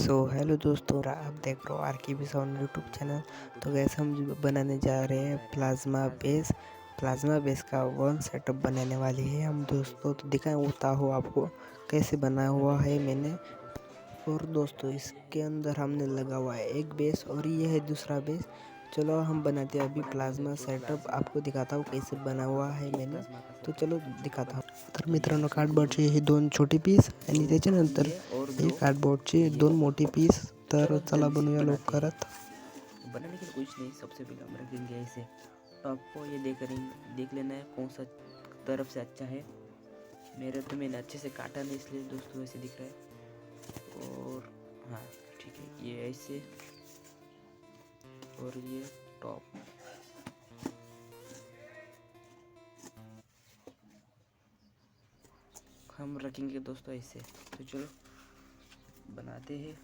So hello दोस्तों, आप देख रहे हो RKB साउंड यूट्यूब चैनल। तो गैस हम बनाने जा रहे हैं प्लाज्मा बेस का वन सेटअप बनाने वाली है हम दोस्तों। तो दिखाता हूँ आपको कैसे बनाया हुआ है मैंने। और दोस्तों इसके अंदर हमने लगा हुआ है एक बेस और ये है दूसरा बेस। चलो हम बनाते हैं अभी प्लाज्मा सेटअप, आपको दिखाता हूँ कैसे बना हुआ है मैंने। तो चलो दिखाता हूँ। तर मित्रांनो, कार्डबोर्डचे हे 2 छोटे पीस आणि त्याच्यानंतर हे कार्डबोर्डचे 2 मोठे पीस। तर चला बनवूया लवकरात। बनाने के लिए कुछ नहीं, सबसे पहले हम रखेंगे ऐसे टॉप को। ये देख लेना है कौन सा तरफ से अच्छा है। मेरे तो मैंने अच्छे से काटा नहीं, इसलिए दोस्तों ऐसे दिख रहा है। और हाँ ठीक है, ये ऐसे और ये टॉप। हम रखेंगे दोस्तों ऐसे। तो चलो बनाते हैं।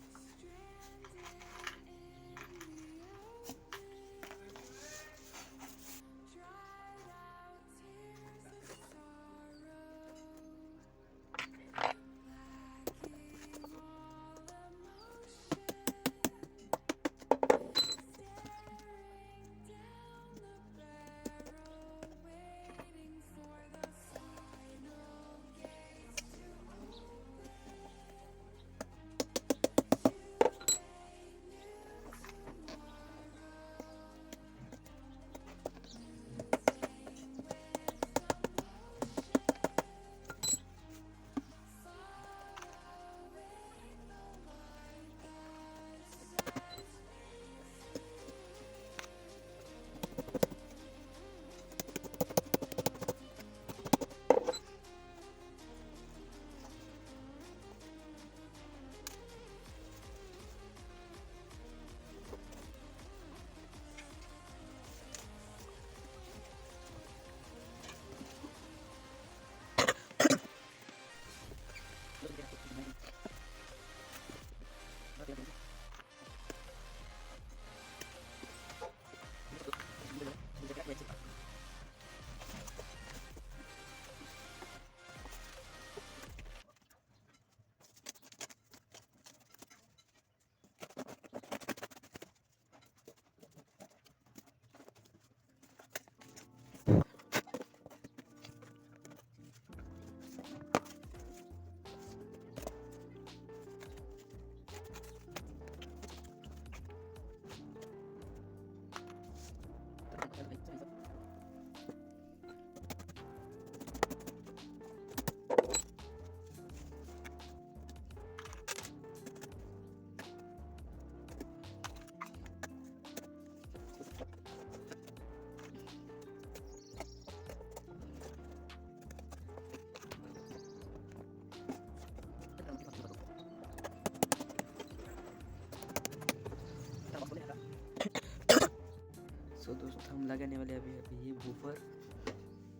सो दोस्तों हम लगाने वाले अभी ये बूफर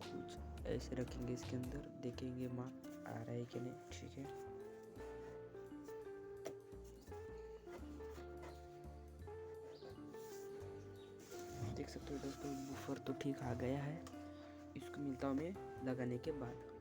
कुछ ऐसे रखेंगे इसके अंदर, देखेंगे मार्क आ रहा है कि नहीं। ठीक है, देख सकते हो दोस्तों बूफर तो ठीक आ गया है। इसको मिलता हूँ मैं लगाने के बाद।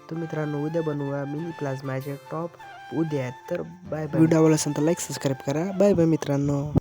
तो मित्रांनो, उद्या बनवूया मिनी प्लाझ्माचे टॉप उद्या. तर बाय बाय. व्हिडिओ आवडला असेल तर लाईक सबस्क्राईब करा. बाय बाय मित्रांनो.